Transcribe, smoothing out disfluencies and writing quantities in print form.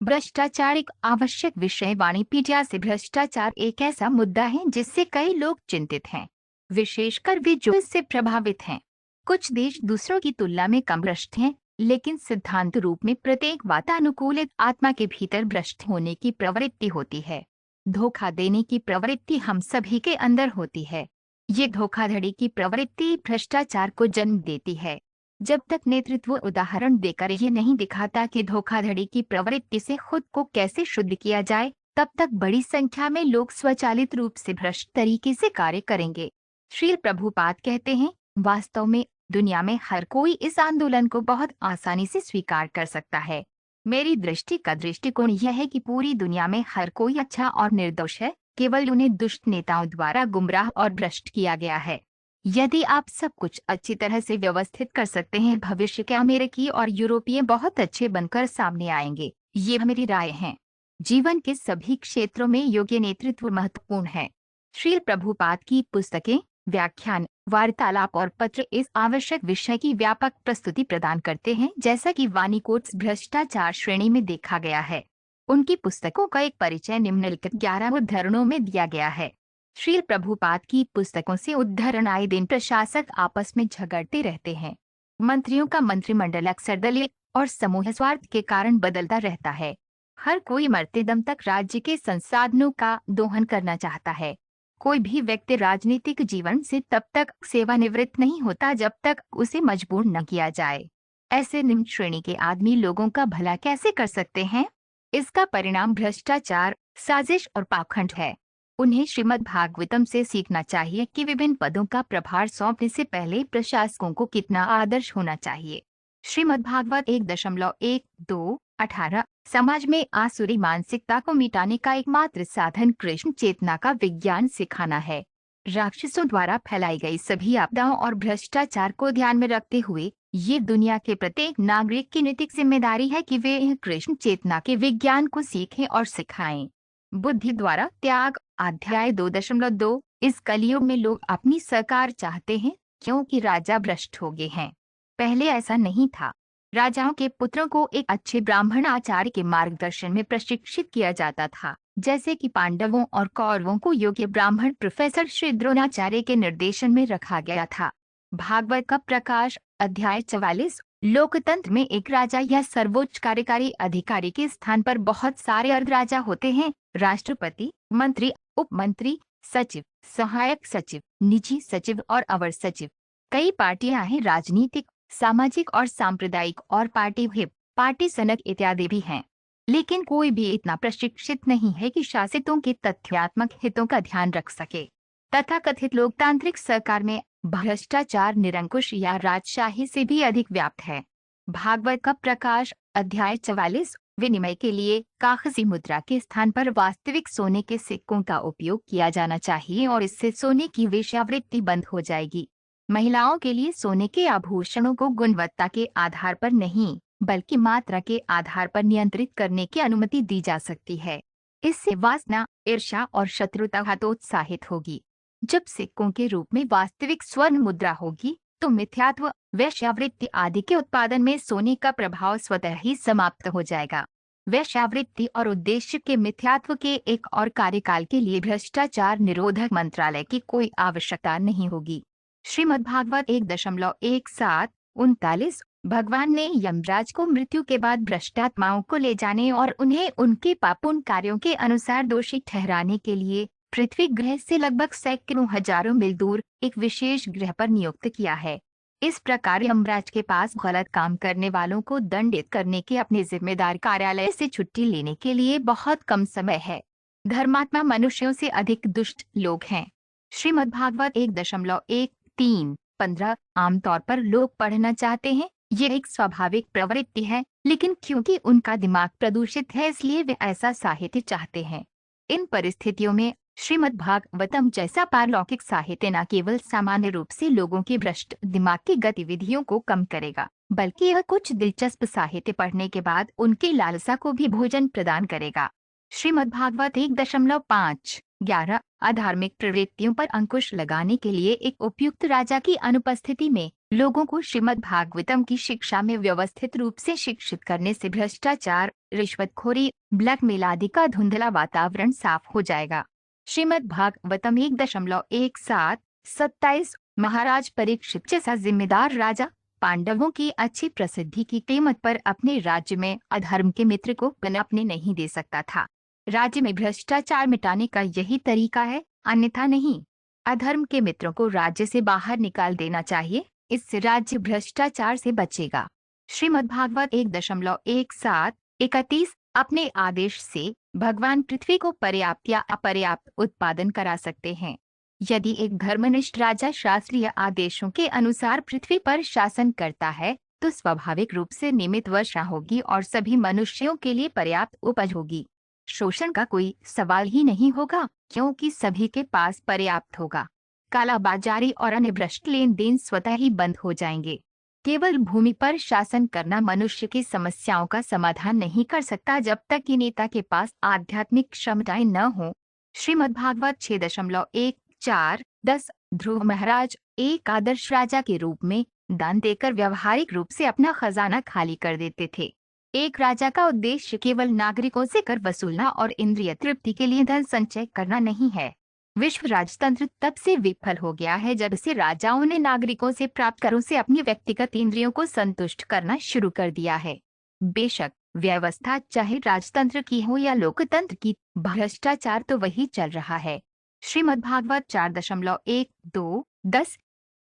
भ्रष्टाचार एक आवश्यक विषय वाणिपीडिया से। भ्रष्टाचार एक ऐसा मुद्दा है जिससे कई लोग चिंतित हैं, विशेषकर वे जो इससे प्रभावित हैं। कुछ देश दूसरों की तुलना में कम भ्रष्ट हैं, लेकिन सिद्धांत रूप में प्रत्येक वातानुकूलित आत्मा के भीतर भ्रष्ट होने की प्रवृत्ति होती है। धोखा देने की प्रवृत्ति हम सभी के अंदर होती है। ये धोखाधड़ी की प्रवृत्ति भ्रष्टाचार को जन्म देती है। जब तक नेतृत्व उदाहरण देकर ये नहीं दिखाता कि धोखाधड़ी की प्रवृत्ति से खुद को कैसे शुद्ध किया जाए, तब तक बड़ी संख्या में लोग स्वचालित रूप से भ्रष्ट तरीके से कार्य करेंगे। श्री प्रभुपाद कहते हैं, वास्तव में दुनिया में हर कोई इस आंदोलन को बहुत आसानी से स्वीकार कर सकता है। मेरी दृष्टि का दृष्टिकोण यह है कि पूरी दुनिया में हर कोई अच्छा और निर्दोष है, केवल उन्हें दुष्ट नेताओं द्वारा गुमराह और भ्रष्ट किया गया है। यदि आप सब कुछ अच्छी तरह से व्यवस्थित कर सकते हैं, भविष्य के अमेरिकी और यूरोपीय बहुत अच्छे बनकर सामने आएंगे। ये मेरी राय है। जीवन के सभी क्षेत्रों में योग्य नेतृत्व महत्वपूर्ण है। श्री प्रभुपाद की पुस्तकें, व्याख्यान, वार्तालाप और पत्र इस आवश्यक विषय की व्यापक प्रस्तुति प्रदान करते हैं, जैसा कि वानीकोट्स भ्रष्टाचार श्रेणी में देखा गया है। उनकी पुस्तकों का एक परिचय निम्नलिखित 11 उद्धरणों में दिया गया है। श्री प्रभुपाद की पुस्तकों से उद्धरण आए दिन प्रशासक आपस में झगड़ते रहते हैं। मंत्रियों का मंत्रिमंडल अक्सर दलीय और समूह स्वार्थ के कारण बदलता रहता है। हर कोई मरते दम तक राज्य के संसाधनों का दोहन करना चाहता है। कोई भी व्यक्ति राजनीतिक जीवन से तब तक सेवानिवृत्त नहीं होता जब तक उसे मजबूर न किया जाए। ऐसे निम्न श्रेणी के आदमी लोगों का भला कैसे कर सकते हैं? इसका परिणाम भ्रष्टाचार, साजिश और पाखंड है। उन्हें श्रीमद् भागवतम से सीखना चाहिए कि विभिन्न पदों का प्रभार सौंपने से पहले प्रशासकों को कितना आदर्श होना चाहिए। श्रीमद् भागवत 1.1.2.18 समाज में आसुरी मानसिकता को मिटाने का एकमात्र साधन कृष्ण चेतना का विज्ञान सिखाना है। राक्षसों द्वारा फैलाई गई सभी आपदाओं और भ्रष्टाचार को ध्यान में रखते हुए ये दुनिया के प्रत्येक नागरिक की नैतिक जिम्मेदारी है कि वे कृष्ण चेतना के विज्ञान को सीखें और सिखाएं। बुद्धि द्वारा त्याग, अध्याय 2.2। इस कलयुग में लोग अपनी सरकार चाहते हैं क्योंकि राजा भ्रष्ट हो गए हैं। पहले ऐसा नहीं था। राजाओं के पुत्रों को एक अच्छे ब्राह्मण आचार्य के मार्गदर्शन में प्रशिक्षित किया जाता था, जैसे कि पांडवों और कौरवों को योग्य ब्राह्मण प्रोफेसर श्री द्रोणाचार्य के निर्देशन में रखा गया था। भागवत का प्रकाश, अध्याय 44। लोकतंत्र में एक राजा या सर्वोच्च कार्यकारी अधिकारी के स्थान पर बहुत सारे अर्ध राजा होते हैं। राष्ट्रपति, मंत्री, उपमंत्री, सचिव, सहायक सचिव, निजी सचिव और अवर सचिव। कई पार्टियां हैं, राजनीतिक, सामाजिक और सांप्रदायिक, और पार्टी व्हिप, पार्टी सनक इत्यादि भी हैं। लेकिन कोई भी इतना प्रशिक्षित नहीं है कि शासितों के तथ्यात्मक हितों का ध्यान रख सके। तथाकथित लोकतांत्रिक सरकार में भ्रष्टाचार निरंकुश या राजशाही से भी अधिक व्याप्त है। भागवत का प्रकाश, अध्याय 44। विनिमय के लिए कागजी मुद्रा के स्थान पर वास्तविक सोने के सिक्कों का उपयोग किया जाना चाहिए और इससे सोने की वेश्यावृत्ति बंद हो जाएगी। महिलाओं के लिए सोने के आभूषणों को गुणवत्ता के आधार पर नहीं, बल्कि मात्रा के आधार पर नियंत्रित करने की अनुमति दी जा सकती है। इससे वासना, ईर्ष्या और शत्रुता हतोत्साहित होगी। जब सिक्कों के रूप में वास्तविक स्वर्ण मुद्रा होगी, तो मिथ्यात्व, वेश्यावृत्ति आदि के उत्पादन में सोने का प्रभाव स्वतः ही समाप्त हो जाएगा। वेश्यावृत्ति और उद्देश्य के मिथ्यात्व के एक और कार्यकाल के लिए भ्रष्टाचार निरोधक मंत्रालय की कोई आवश्यकता नहीं होगी। श्रीमद्भागवत 1.17-39। भगवान ने यमराज को मृत्यु के बाद भ्रष्टात्माओं को ले जाने और उन्हें उनके पापूर्ण कार्यों के अनुसार दोषी ठहराने के लिए पृथ्वी ग्रह से लगभग सैकड़ों हजारों मील दूर एक विशेष ग्रह पर नियुक्त किया है। इस प्रकार यमराज के पास गलत काम करने वालों को दंडित करने के अपने जिम्मेदार कार्यालय से छुट्टी लेने के लिए बहुत कम समय है। धर्मात्मा मनुष्यों से अधिक दुष्ट लोग हैं। श्रीमद्भागवत 1.1.3-15। आमतौर पर लोग पढ़ना चाहते हैं, ये एक स्वाभाविक प्रवृत्ति है, लेकिन क्योंकि उनका दिमाग प्रदूषित है इसलिए वे ऐसा साहित्य चाहते हैं। इन परिस्थितियों में श्रीमद्भागवतम जैसा पारलौकिक साहित्य न केवल सामान्य रूप से लोगों के भ्रष्ट दिमाग की गतिविधियों को कम करेगा, बल्कि यह कुछ दिलचस्प साहित्य पढ़ने के बाद उनकी लालसा को भी भोजन प्रदान करेगा। श्रीमद्भागवत 1.5 11 अधार्मिक प्रवृत्तियों पर अंकुश लगाने के लिए एक उपयुक्त राजा की अनुपस्थिति में लोगों को श्रीमद् भागवतम की शिक्षा में व्यवस्थित रूप से शिक्षित करने से भ्रष्टाचार, रिश्वतखोरी, ब्लैकमेल आदि का धुंधला वातावरण साफ हो जाएगा। श्रीमद् भागवतम 1.17-27 महाराज परीक्षित जैसा जिम्मेदार राजा पांडवों की अच्छी प्रसिद्धि की कीमत पर अपने राज्य में अधर्म के मित्र को पनपने नहीं दे सकता था। राज्य में भ्रष्टाचार मिटाने का यही तरीका है, अन्यथा नहीं। अधर्म के मित्रों को राज्य से बाहर निकाल देना चाहिए, इससे राज्य भ्रष्टाचार से बचेगा। श्रीमद्भागवत 1.17-31 अपने आदेश से भगवान पृथ्वी को पर्याप्त या अपर्याप्त उत्पादन करा सकते हैं। यदि एक धर्मनिष्ठ राजा शास्त्रीय आदेशों के अनुसार पृथ्वी पर शासन करता है तो स्वाभाविक रूप से नियमित वर्षा होगी और सभी मनुष्यों के लिए पर्याप्त उपज होगी। शोषण का कोई सवाल ही नहीं होगा क्योंकि सभी के पास पर्याप्त होगा। कालाबाजारी और अन्य भ्रष्ट लेन देन स्वतः ही बंद हो जाएंगे। केवल भूमि पर शासन करना मनुष्य की समस्याओं का समाधान नहीं कर सकता जब तक कि नेता के पास आध्यात्मिक क्षमताएं न हो। श्रीमद्भागवत 6.1-4-10 ध्रुव महाराज एक आदर्श राजा के रूप में दान देकर व्यवहारिक रूप से अपना खजाना खाली कर देते थे। एक राजा का उद्देश्य केवल नागरिकों से कर वसूलना और इंद्रिय तृप्ति के लिए धन संचय करना नहीं है। विश्व राजतंत्र तब से विफल हो गया है जब से राजाओं ने नागरिकों से प्राप्त करों से अपनी व्यक्तिगत इंद्रियों को संतुष्ट करना शुरू कर दिया है। बेशक व्यवस्था चाहे राजतंत्र की हो या लोकतंत्र की, भ्रष्टाचार तो वही चल रहा है। श्रीमद्भागवत 4.1-2-10